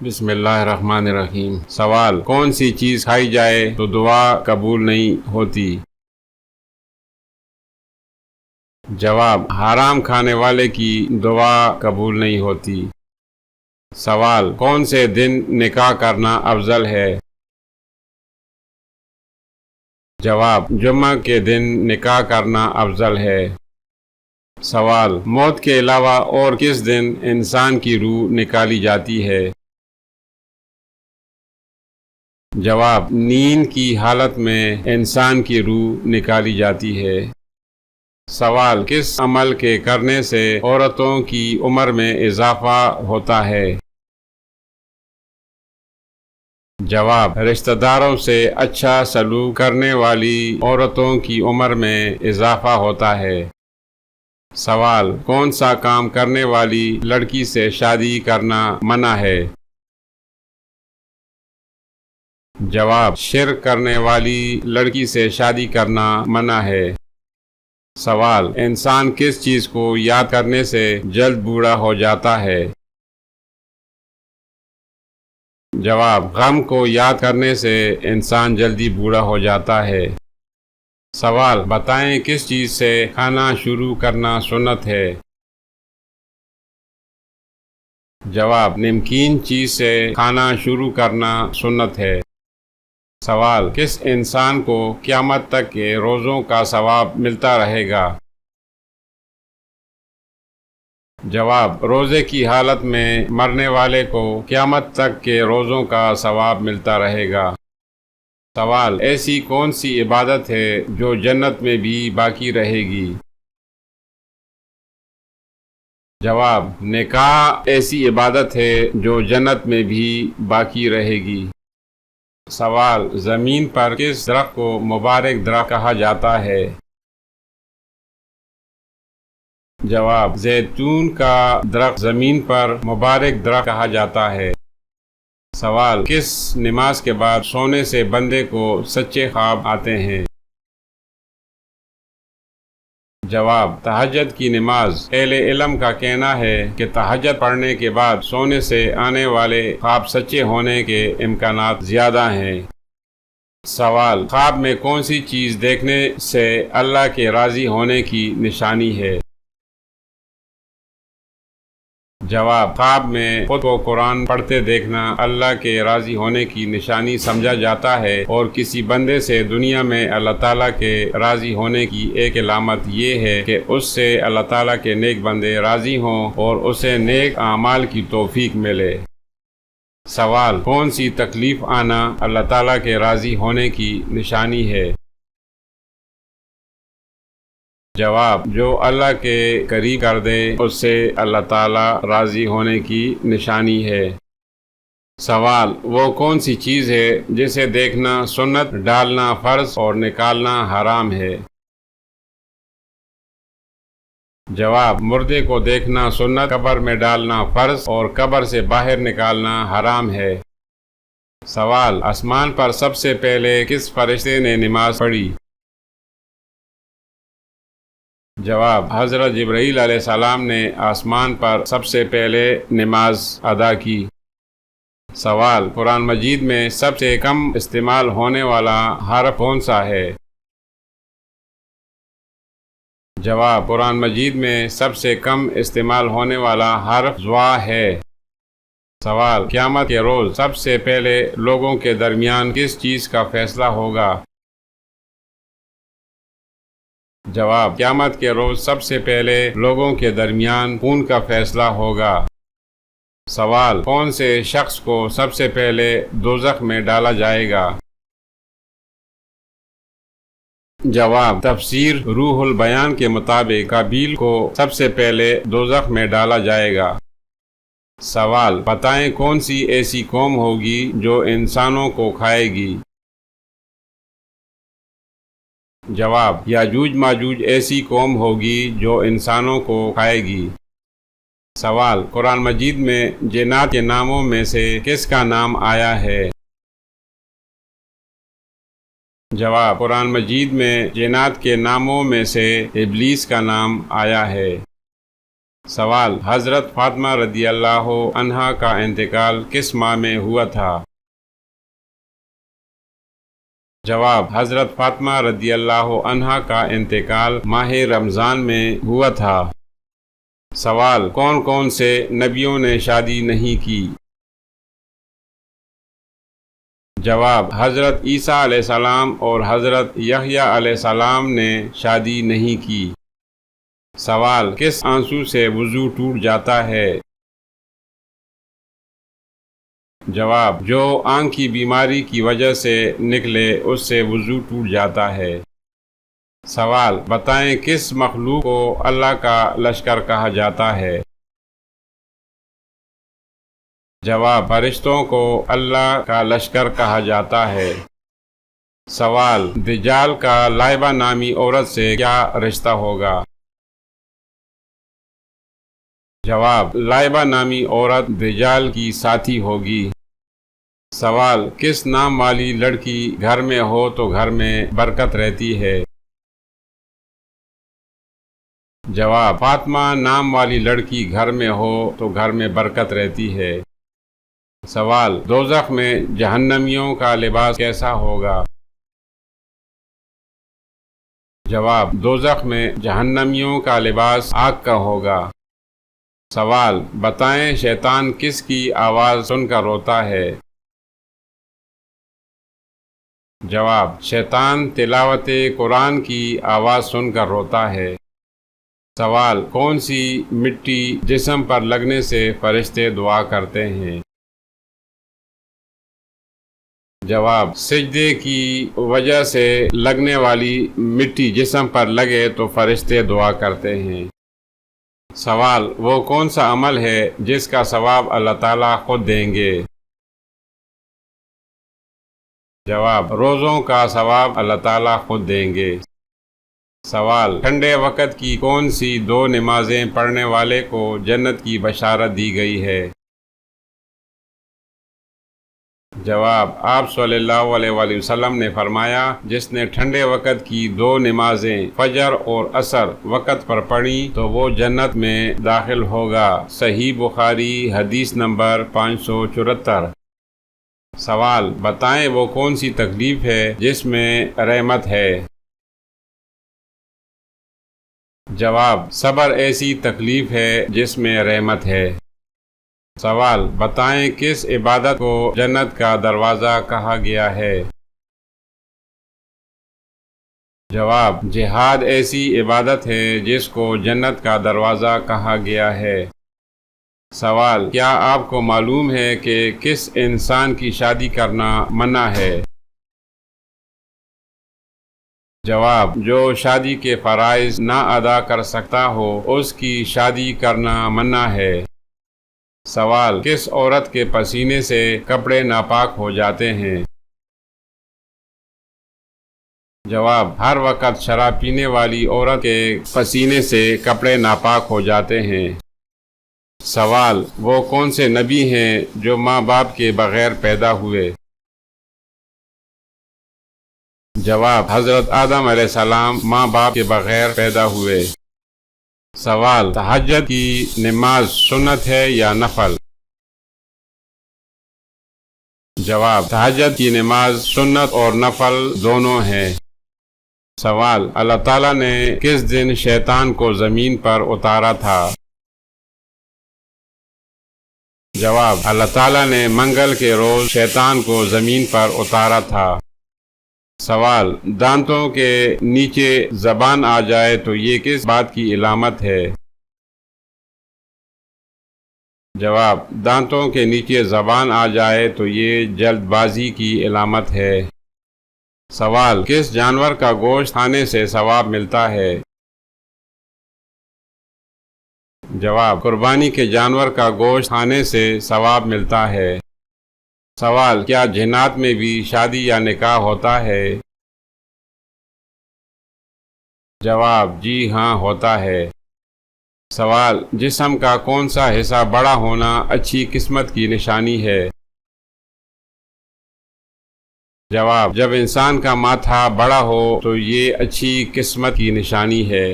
بسم اللہ الرحمن الرحیم۔ سوال: کون سی چیز کھائی جائے تو دعا قبول نہیں ہوتی؟ جواب: حرام کھانے والے کی دعا قبول نہیں ہوتی۔ سوال: کون سے دن نکاح کرنا افضل ہے؟ جواب: جمعہ کے دن نکاح کرنا افضل ہے۔ سوال: موت کے علاوہ اور کس دن انسان کی روح نکالی جاتی ہے؟ جواب: نیند کی حالت میں انسان کی روح نکالی جاتی ہے۔ سوال: کس عمل کے کرنے سے عورتوں کی عمر میں اضافہ ہوتا ہے؟ جواب: رشتہ داروں سے اچھا سلوک کرنے والی عورتوں کی عمر میں اضافہ ہوتا ہے۔ سوال: کون سا کام کرنے والی لڑکی سے شادی کرنا منع ہے؟ جواب: شرک کرنے والی لڑکی سے شادی کرنا منع ہے۔ سوال: انسان کس چیز کو یاد کرنے سے جلد بوڑھا ہو جاتا ہے؟ جواب: غم کو یاد کرنے سے انسان جلدی بوڑھا ہو جاتا ہے۔ سوال: بتائیں کس چیز سے کھانا شروع کرنا سنت ہے؟ جواب: نمکین چیز سے کھانا شروع کرنا سنت ہے۔ سوال: کس انسان کو قیامت تک کے روزوں کا ثواب ملتا رہے گا؟ جواب: روزے کی حالت میں مرنے والے کو قیامت تک کے روزوں کا ثواب ملتا رہے گا۔ سوال: ایسی کون سی عبادت ہے جو جنت میں بھی باقی رہے گی؟ جواب: نکاح ایسی عبادت ہے جو جنت میں بھی باقی رہے گی۔ سوال: زمین پر کس درخت کو مبارک درخت کہا جاتا ہے؟ جواب: زیتون کا درخت زمین پر مبارک درخت کہا جاتا ہے۔ سوال: کس نماز کے بعد سونے سے بندے کو سچے خواب آتے ہیں؟ جواب: تہجد کی نماز۔ اہل علم کا کہنا ہے کہ تہجد پڑھنے کے بعد سونے سے آنے والے خواب سچے ہونے کے امکانات زیادہ ہیں۔ سوال: خواب میں کون سی چیز دیکھنے سے اللہ کے راضی ہونے کی نشانی ہے؟ جواب: خواب میں خود کو قرآن پڑھتے دیکھنا اللہ کے راضی ہونے کی نشانی سمجھا جاتا ہے، اور کسی بندے سے دنیا میں اللہ تعالیٰ کے راضی ہونے کی ایک علامت یہ ہے کہ اس سے اللہ تعالیٰ کے نیک بندے راضی ہوں اور اسے نیک اعمال کی توفیق ملے۔ سوال: کون سی تکلیف آنا اللہ تعالیٰ کے راضی ہونے کی نشانی ہے؟ جواب: جو اللہ کے قریب کر دے اس سے اللہ تعالیٰ راضی ہونے کی نشانی ہے۔ سوال: وہ کون سی چیز ہے جسے دیکھنا سنت، ڈالنا فرض اور نکالنا حرام ہے؟ جواب: مردے کو دیکھنا سنت، قبر میں ڈالنا فرض اور قبر سے باہر نکالنا حرام ہے۔ سوال: آسمان پر سب سے پہلے کس فرشتے نے نماز پڑھی؟ جواب: حضرت جبرائیل علیہ السلام نے آسمان پر سب سے پہلے نماز ادا کی۔ سوال: قرآن مجید میں سب سے کم استعمال ہونے والا حرف کون سا ہے؟ جواب: قرآن مجید میں سب سے کم استعمال ہونے والا حرف ضا ہے۔ سوال: قیامت کے روز سب سے پہلے لوگوں کے درمیان کس چیز کا فیصلہ ہوگا؟ جواب: قیامت کے روز سب سے پہلے لوگوں کے درمیان خون کا فیصلہ ہوگا۔ سوال: کون سے شخص کو سب سے پہلے دوزخ میں ڈالا جائے گا؟ جواب: تفسیر روح البیان کے مطابق قابیل کو سب سے پہلے دوزخ میں ڈالا جائے گا۔ سوال: بتائیں کون سی ایسی قوم ہوگی جو انسانوں کو کھائے گی؟ جواب: یاجوج ماجوج ایسی قوم ہوگی جو انسانوں کو کھائے گی۔ سوال: قرآن مجید میں جنات کے ناموں میں سے کس کا نام آیا ہے؟ جواب: قرآن مجید میں جنات کے ناموں میں سے ابلیس کا نام آیا ہے۔ سوال: حضرت فاطمہ رضی اللہ عنہا کا انتقال کس ماہ میں ہوا تھا؟ جواب: حضرت فاطمہ رضی اللہ عنہا کا انتقال ماہ رمضان میں ہوا تھا۔ سوال: کون کون سے نبیوں نے شادی نہیں کی؟ جواب: حضرت عیسیٰ علیہ السلام اور حضرت یحییٰ علیہ السلام نے شادی نہیں کی۔ سوال: کس آنسو سے وضو ٹوٹ جاتا ہے؟ جواب: جو آنکھ کی بیماری کی وجہ سے نکلے اس سے وضو ٹوٹ جاتا ہے۔ سوال: بتائیں کس مخلوق کو اللہ کا لشکر کہا جاتا ہے؟ جواب: فرشتوں کو اللہ کا لشکر کہا جاتا ہے۔ سوال: دجال کا لائبہ نامی عورت سے کیا رشتہ ہوگا؟ جواب: لائبہ نامی عورت دجال کی ساتھی ہوگی۔ سوال: کس نام والی لڑکی گھر میں ہو تو گھر میں برکت رہتی ہے؟ جواب: فاطمہ نام والی لڑکی گھر میں ہو تو گھر میں برکت رہتی ہے۔ سوال: دوزخ میں جہنمیوں کا لباس کیسا ہوگا؟ جواب: دوزخ میں جہنمیوں کا لباس آگ کا ہوگا۔ سوال: بتائیں شیطان کس کی آواز سن کر روتا ہے؟ جواب: شیطان تلاوت قرآن کی آواز سن کر روتا ہے۔ سوال: کون سی مٹی جسم پر لگنے سے فرشتے دعا کرتے ہیں؟ جواب: سجدے کی وجہ سے لگنے والی مٹی جسم پر لگے تو فرشتے دعا کرتے ہیں۔ سوال: وہ کون سا عمل ہے جس کا ثواب اللہ تعالیٰ خود دیں گے؟ جواب: روزوں کا ثواب اللہ تعالیٰ خود دیں گے۔ سوال: ٹھنڈے وقت کی کون سی دو نمازیں پڑھنے والے کو جنت کی بشارت دی گئی ہے؟ جواب: آپ صلی اللہ علیہ وآلہ وسلم نے فرمایا، جس نے ٹھنڈے وقت کی دو نمازیں فجر اور عصر وقت پر پڑھی تو وہ جنت میں داخل ہوگا۔ صحیح بخاری حدیث نمبر 574۔ سوال: بتائیں وہ کون سی تکلیف ہے جس میں رحمت ہے؟ جواب: صبر ایسی تکلیف ہے جس میں رحمت ہے۔ سوال: بتائیں کس عبادت کو جنت کا دروازہ کہا گیا ہے؟ جواب: جہاد ایسی عبادت ہے جس کو جنت کا دروازہ کہا گیا ہے۔ سوال: کیا آپ کو معلوم ہے کہ کس انسان کی شادی کرنا منع ہے؟ جواب: جو شادی کے فرائض نہ ادا کر سکتا ہو اس کی شادی کرنا منع ہے۔ سوال: کس عورت کے پسینے سے کپڑے ناپاک ہو جاتے ہیں؟ جواب: ہر وقت شراب پینے والی عورت کے پسینے سے کپڑے ناپاک ہو جاتے ہیں۔ سوال: وہ کون سے نبی ہیں جو ماں باپ کے بغیر پیدا ہوئے؟ جواب: حضرت آدم علیہ السلام ماں باپ کے بغیر پیدا ہوئے۔ سوال: تہجد کی نماز سنت ہے یا نفل؟ جواب: تہجد کی نماز سنت اور نفل دونوں ہیں۔ سوال: اللہ تعالیٰ نے کس دن شیطان کو زمین پر اتارا تھا؟ جواب: اللہ تعالیٰ نے منگل کے روز شیطان کو زمین پر اتارا تھا۔ سوال: دانتوں کے نیچے زبان آ جائے تو یہ کس بات کی علامت ہے؟ جواب: دانتوں کے نیچے زبان آ جائے تو یہ جلد بازی کی علامت ہے۔ سوال: کس جانور کا گوشت کھانے سے ثواب ملتا ہے؟ جواب: قربانی کے جانور کا گوشت کھانے سے ثواب ملتا ہے۔ سوال: کیا جنات میں بھی شادی یا نکاح ہوتا ہے؟ جواب: جی ہاں ہوتا ہے۔ سوال: جسم کا کون سا حصہ بڑا ہونا اچھی قسمت کی نشانی ہے؟ جواب: جب انسان کا ماتھا بڑا ہو تو یہ اچھی قسمت کی نشانی ہے۔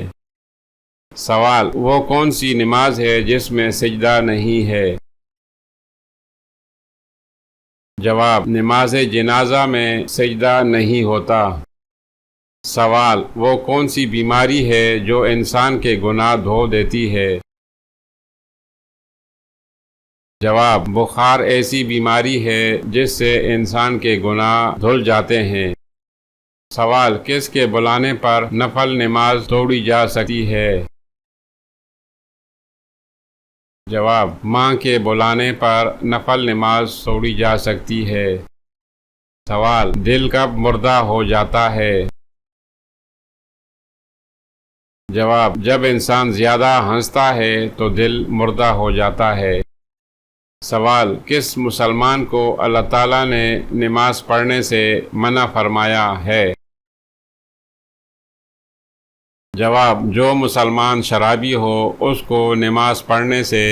سوال: وہ کون سی نماز ہے جس میں سجدہ نہیں ہے؟ جواب: نماز جنازہ میں سجدہ نہیں ہوتا۔ سوال: وہ کون سی بیماری ہے جو انسان کے گناہ دھو دیتی ہے؟ جواب: بخار ایسی بیماری ہے جس سے انسان کے گناہ دھل جاتے ہیں۔ سوال: کس کے بلانے پر نفل نماز توڑی جا سکتی ہے؟ جواب: ماں کے بلانے پر نفل نماز توڑی جا سکتی ہے۔ سوال: دل کب مردہ ہو جاتا ہے؟ جواب: جب انسان زیادہ ہنستا ہے تو دل مردہ ہو جاتا ہے۔ سوال: کس مسلمان کو اللہ تعالیٰ نے نماز پڑھنے سے منع فرمایا ہے؟ جواب: جو مسلمان شرابی ہو اس کو نماز پڑھنے سے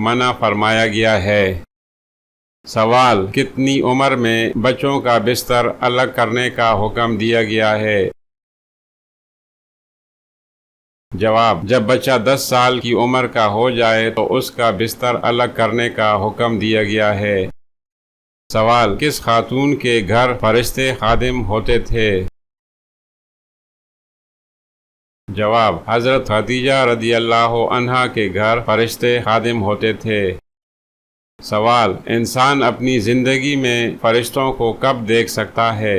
منع فرمایا گیا ہے۔ سوال: کتنی عمر میں بچوں کا بستر الگ کرنے کا حکم دیا گیا ہے؟ جواب: جب بچہ 10 سال کی عمر کا ہو جائے تو اس کا بستر الگ کرنے کا حکم دیا گیا ہے۔ سوال: کس خاتون کے گھر فرشتے خادم ہوتے تھے؟ جواب: حضرت خدیجہ رضی اللہ عنہا کے گھر فرشتے خادم ہوتے تھے۔ سوال: انسان اپنی زندگی میں فرشتوں کو کب دیکھ سکتا ہے؟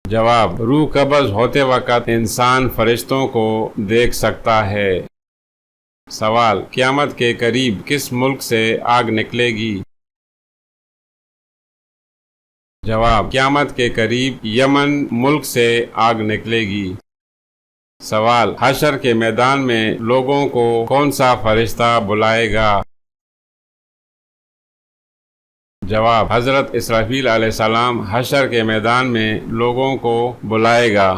جواب: روح قبض ہوتے وقت انسان فرشتوں کو دیکھ سکتا ہے۔ سوال: قیامت کے قریب کس ملک سے آگ نکلے گی؟ جواب: قیامت کے قریب یمن ملک سے آگ نکلے گی۔ سوال: حشر کے میدان میں لوگوں کو کون سا فرشتہ بلائے گا؟ جواب: حضرت اسرافیل علیہ السلام حشر کے میدان میں لوگوں کو بلائے گا۔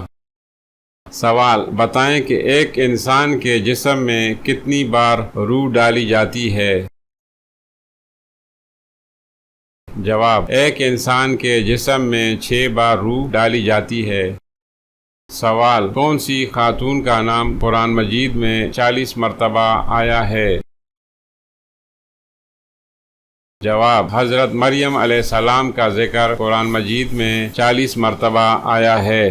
سوال: بتائیں کہ ایک انسان کے جسم میں کتنی بار روح ڈالی جاتی ہے؟ جواب: ایک انسان کے جسم میں 6 بار روح ڈالی جاتی ہے۔ سوال: کون سی خاتون کا نام قرآن مجید میں 40 مرتبہ آیا ہے؟ جواب: حضرت مریم علیہ السلام کا ذکر قرآن مجید میں 40 مرتبہ آیا ہے۔